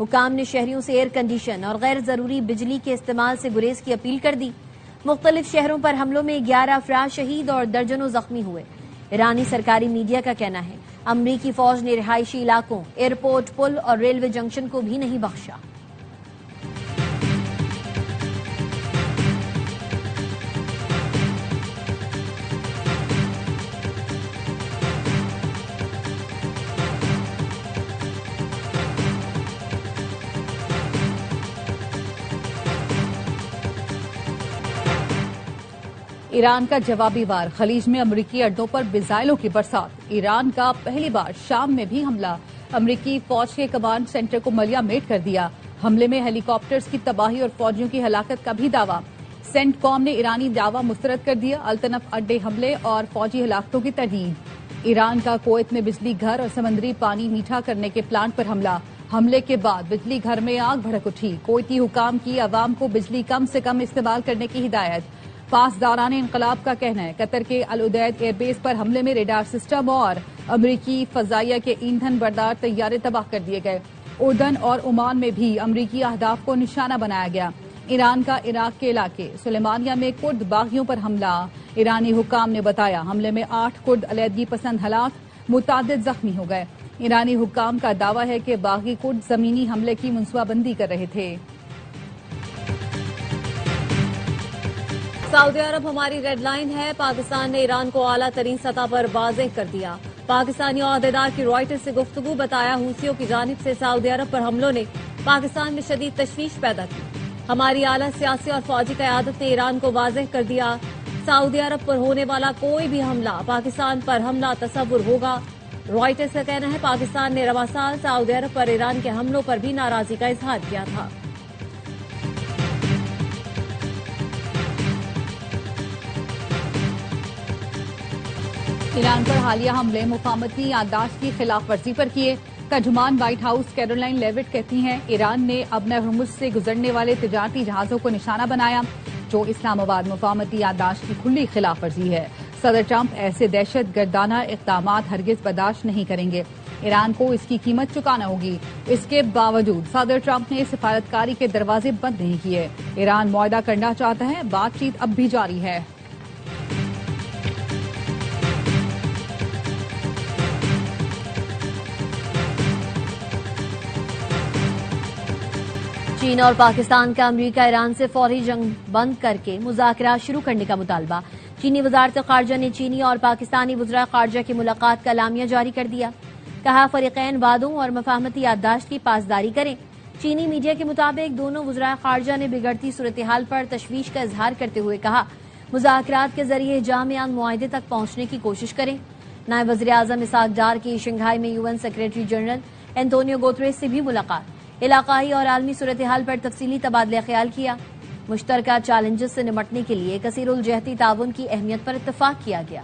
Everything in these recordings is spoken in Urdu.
حکام نے شہریوں سے ایئر کنڈیشن اور غیر ضروری بجلی کے استعمال سے گریز کی اپیل کر دی۔ مختلف شہروں پر حملوں میں 11 افراد شہید اور درجنوں زخمی ہوئے۔ ایرانی سرکاری میڈیا کا کہنا ہے امریکی فوج نے رہائشی علاقوں، ایئرپورٹ، پل اور ریلوے جنکشن کو بھی نہیں بخشا۔ ایران کا جوابی وار، خلیج میں امریکی اڈوں پر میزائلوں کی برسات۔ ایران کا پہلی بار شام میں بھی حملہ، امریکی فوج کے کمانڈ سینٹر کو ملیا میٹ کر دیا۔ حملے میں ہیلی کاپٹرز کی تباہی اور فوجیوں کی ہلاکت کا بھی دعویٰ۔ سینٹ کام نے ایرانی دعویٰ مسترد کر دیا۔ الطنف اڈے حملے اور فوجی ہلاکتوں کی تردید۔ ایران کا کویت میں بجلی گھر اور سمندری پانی میٹھا کرنے کے پلانٹ پر حملہ، حملے کے بعد بجلی گھر میں آگ بھڑک اٹھی۔ کویتی حکام کی عوام کو بجلی کم سے کم استعمال کرنے کی ہدایت۔ پاسداران انقلاب کا کہنا ہے قطر کے العدید ایئر بیس پر حملے میں ریڈار سسٹم اور امریکی فضائیہ کے ایندھن بردار طیارے تباہ کر دیے گئے۔ اردن اور عمان میں بھی امریکی اہداف کو نشانہ بنایا گیا۔ ایران کا عراق کے علاقے سلیمانیہ میں کرد باغیوں پر حملہ، ایرانی حکام نے بتایا حملے میں 8 کرد علیحدگی پسند ہلاک، متعدد زخمی ہو گئے۔ ایرانی حکام کا دعویٰ ہے کہ باغی کرد زمینی حملے کی منصوبہ بندی کر رہے تھے۔ سعودی عرب ہماری ریڈ لائن ہے، پاکستان نے ایران کو اعلیٰ ترین سطح پر واضح کر دیا۔ پاکستانی عہدیدار کی رائٹرز سے گفتگو، بتایا حوثیوں کی جانب سے سعودی عرب پر حملوں نے پاکستان میں شدید تشویش پیدا کی۔ ہماری اعلیٰ سیاسی اور فوجی قیادت نے ایران کو واضح کر دیا سعودی عرب پر ہونے والا کوئی بھی حملہ پاکستان پر حملہ تصور ہوگا۔ رائٹرز کا کہنا ہے پاکستان نے رواں سال سعودی عرب پر ایران کے حملوں پر بھی ناراضی کا اظہار کیا تھا۔ ایران پر حالیہ حملے مفاہمتی یادداشت کی خلاف ورزی پر کیے۔ ترجمان وائٹ ہاؤس کیرولائن لیوٹ کہتی ہیں ایران نے اب ہرمز سے گزرنے والے تجارتی جہازوں کو نشانہ بنایا، جو اسلام آباد مفاہمتی یادداشت کی کھلی خلاف ورزی ہے۔ صدر ٹرمپ ایسے دہشت گردانہ اقدامات ہرگز برداشت نہیں کریں گے، ایران کو اس کی قیمت چکانا ہوگی۔ اس کے باوجود صدر ٹرمپ نے سفارتکاری کے دروازے بند نہیں کیے۔ ایران معاہدہ کرنا چاہتا ہے، بات چیت اب بھی جاری ہے۔ چین اور پاکستان کا امریکہ ایران سے فوری جنگ بند کر کے مذاکرات شروع کرنے کا مطالبہ۔ چینی وزارت خارجہ نے چینی اور پاکستانی وزراء خارجہ کی ملاقات کا اعلامیہ جاری کر دیا۔ کہا فریقین وعدوں اور مفاہمتی یادداشت کی پاسداری کریں۔ چینی میڈیا کے مطابق دونوں وزراء خارجہ نے بگڑتی صورتحال پر تشویش کا اظہار کرتے ہوئے کہا مذاکرات کے ذریعے جامعان معاہدے تک پہنچنے کی کوشش کریں۔ نائب وزیر اعظم اسحاق ڈار کی شنگھائی میں UN secretary general Antonio Guterres سے بھی ملاقات، علاقائی اور عالمی صورتحال پر تفصیلی تبادلہ خیال کیا۔ مشترکہ چیلنجز سے نمٹنے کے لیے کثیر الجہتی تعاون کی اہمیت پر اتفاق کیا گیا۔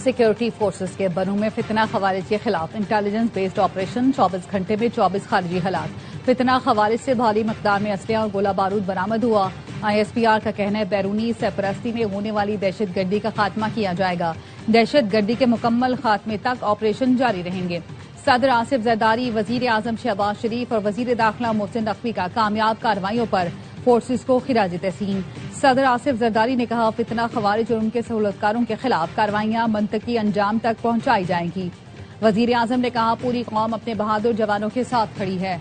سیکیورٹی فورسز کے بنوں میں فتنہ خوارج کے خلاف انٹیلیجنس بیسڈ آپریشن، 24 گھنٹے میں 24 خارجی ہلاک۔ فتنہ خوارج سے بھاری مقدار میں اسلحہ اور گولہ بارود برآمد ہوا۔ ISPR کا کہنا ہے بیرونی سرپرستی میں ہونے والی دہشت گردی کا خاتمہ کیا جائے گا۔ دہشت گردی کے مکمل خاتمے تک آپریشن جاری رہیں گے۔ صدر آصف زرداری، وزیر اعظم شہباز شریف اور وزیر داخلہ محسن نقوی کا کامیاب کارروائیوں پر فورسز کو خراج تحسین۔ صدر آصف زرداری نے کہا فتنہ خوارج اور ان کے سہولتکاروں کے خلاف کارروائیاں منطقی انجام تک پہنچائی جائیں گی۔ وزیر اعظم نے کہا پوری قوم اپنے بہادر جوانوں کے ساتھ کھڑی ہے۔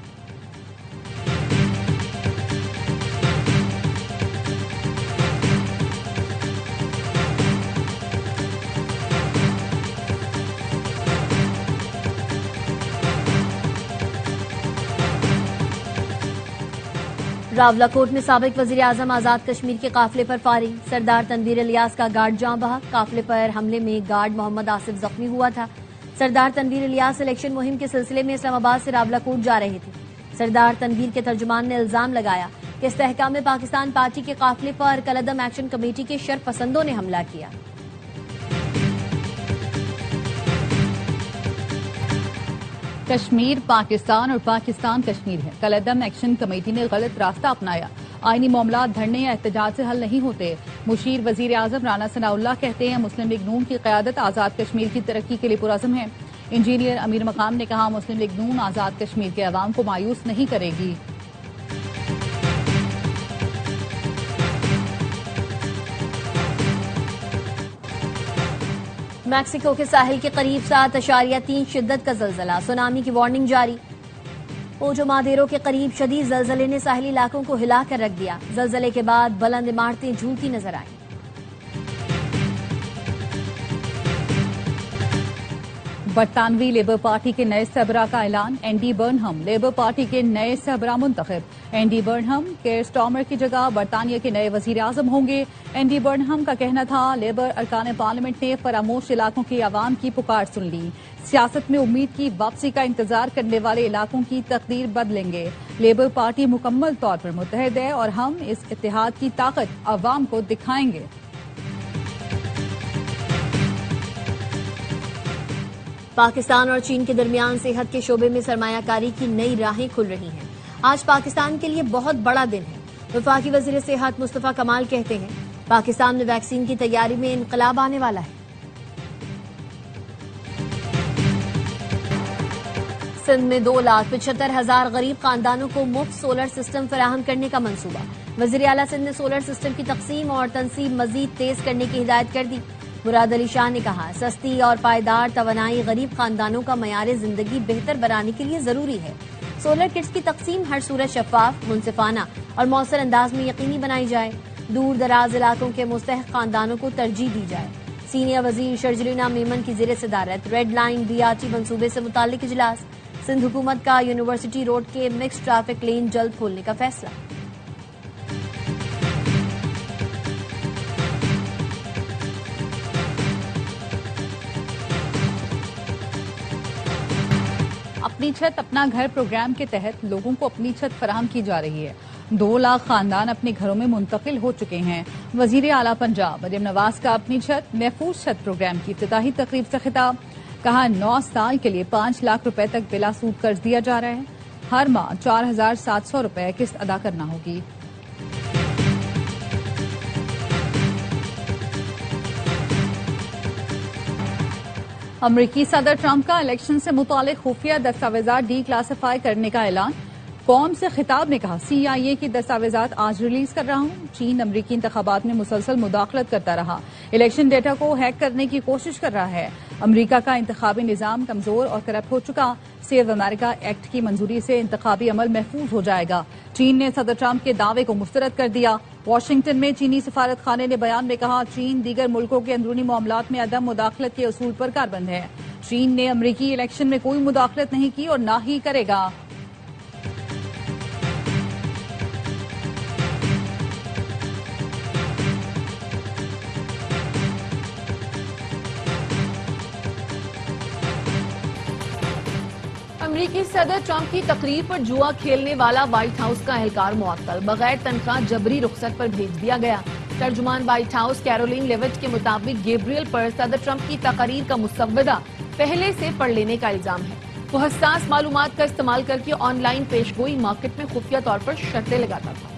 راولاکوٹ میں سابق وزیر اعظم آزاد کشمیر کے قافلے پر فائرنگ، سردار تنویر الیاس کا گارڈ جاں بحق، قافلے پر حملے میں گارڈ محمد آصف زخمی ہوا تھا۔ سردار تنویر الیاس الیکشن مہم کے سلسلے میں اسلام آباد سے راولاکوٹ جا رہے تھے۔ سردار تنویر کے ترجمان نے الزام لگایا کہ استحکام پاکستان پارٹی کے قافلے پر کالعدم ایکشن کمیٹی کے شر پسندوں نے حملہ کیا۔ کشمیر پاکستان اور پاکستان کشمیر ہے، کالعدم ایکشن کمیٹی نے غلط راستہ اپنایا، آئینی معاملات دھرنے یا احتجاج سے حل نہیں ہوتے۔ مشیر وزیر اعظم رانا ثناء اللہ کہتے ہیں مسلم لیگ نون کی قیادت آزاد کشمیر کی ترقی کے لیے پرعزم ہے۔ انجینئر امیر مقام نے کہا مسلم لیگ نون آزاد کشمیر کے عوام کو مایوس نہیں کرے گی۔ میکسیکو کے ساحل کے قریب 7.3 شدت کا زلزلہ، سونامی کی وارننگ جاری۔ پوجو مادیرو کے قریب شدید زلزلے نے ساحلی علاقوں کو ہلا کر رکھ دیا۔ زلزلے کے بعد بلند عمارتیں جھولتی نظر آئیں۔ برطانوی لیبر پارٹی کے نئے سربراہ کا اعلان، اینڈی برنہم لیبر پارٹی کے نئے سربراہ منتخب۔ اینڈی برنہم کیئر سٹارمر کی جگہ برطانیہ کے نئے وزیر اعظم ہوں گے۔ اینڈی برنہم کا کہنا تھا لیبر ارکان پارلیمنٹ نے فراموش علاقوں کی عوام کی پکار سن لی، سیاست میں امید کی واپسی کا انتظار کرنے والے علاقوں کی تقدیر بدلیں گے۔ لیبر پارٹی مکمل طور پر متحد ہے اور ہم اس اتحاد کی طاقت عوام کو دکھائیں گے۔ پاکستان اور چین کے درمیان صحت کے شعبے میں سرمایہ کاری کی نئی راہیں کھل رہی ہیں۔ آج پاکستان کے لیے بہت بڑا دن ہے۔ وفاقی وزیر صحت مصطفیٰ کمال کہتے ہیں پاکستان میں ویکسین کی تیاری میں انقلاب آنے والا ہے۔ سندھ میں 2,75,000 غریب خاندانوں کو مفت سولر سسٹم فراہم کرنے کا منصوبہ۔ وزیر اعلیٰ سندھ نے سولر سسٹم کی تقسیم اور تنصیب مزید تیز کرنے کی ہدایت کر دی۔ مراد علی شاہ نے کہا سستی اور پائیدار توانائی غریب خاندانوں کا معیار زندگی بہتر بنانے کے لیے ضروری ہے۔ سولر کٹس کی تقسیم ہر صورت شفاف، منصفانہ اور مؤثر انداز میں یقینی بنائی جائے۔ دور دراز علاقوں کے مستحق خاندانوں کو ترجیح دی جائے۔ سینئر وزیر شرجیلہ میمن کی زیر صدارت ریڈ لائن BRT منصوبے سے متعلق اجلاس۔ سندھ حکومت کا یونیورسٹی روڈ کے مکس ٹریفک لین جلد کھولنے کا فیصلہ۔ اپنی چھت اپنا گھر پروگرام کے تحت لوگوں کو اپنی چھت فراہم کی جا رہی ہے۔ 2 لاکھ خاندان اپنے گھروں میں منتقل ہو چکے ہیں۔ وزیر اعلیٰ پنجاب مریم نواز کا اپنی چھت محفوظ چھت پروگرام کی افتتاحی تقریب سے خطاب۔ کہا 9 سال کے لیے 5 لاکھ روپے تک بلا سود قرض دیا جا رہا ہے۔ ہر ماہ 4,700 روپے قسط ادا کرنا ہوگی۔ امریکی صدر ٹرمپ کا الیکشن سے متعلق خفیہ دستاویزات ڈی کلاسیفائی کرنے کا اعلان۔ قوم سے خطاب نے کہا CIA کی دستاویزات آج ریلیز کر رہا ہوں۔ چین امریکی انتخابات میں مسلسل مداخلت کرتا رہا، الیکشن ڈیٹا کو ہیک کرنے کی کوشش کر رہا ہے۔ امریکہ کا انتخابی نظام کمزور اور کرپٹ ہو چکا، سیو امریکہ ایکٹ کی منظوری سے انتخابی عمل محفوظ ہو جائے گا۔ چین نے صدر ٹرمپ کے دعوے کو مسترد کر دیا۔ واشنگٹن میں چینی سفارت خانے نے بیان میں کہا چین دیگر ملکوں کے اندرونی معاملات میں عدم مداخلت کے اصول پر کاربند ہے۔ چین نے امریکی الیکشن میں کوئی مداخلت نہیں کی اور نہ ہی کرے گا۔ امریکی صدر ٹرمپ کی تقریر پر جوا کھیلنے والا وائٹ ہاؤس کا اہلکار معطل، بغیر تنخواہ جبری رخصت پر بھیج دیا گیا۔ ترجمان وائٹ ہاؤس کیرولین لیوٹ کے مطابق گیبریل پر صدر ٹرمپ کی تقاریر کا مسودہ پہلے سے پڑھ لینے کا الزام ہے۔ وہ حساس معلومات کا استعمال کر کے آن لائن پیش گوئی مارکیٹ میں خفیہ طور پر شرطیں لگاتا تھا۔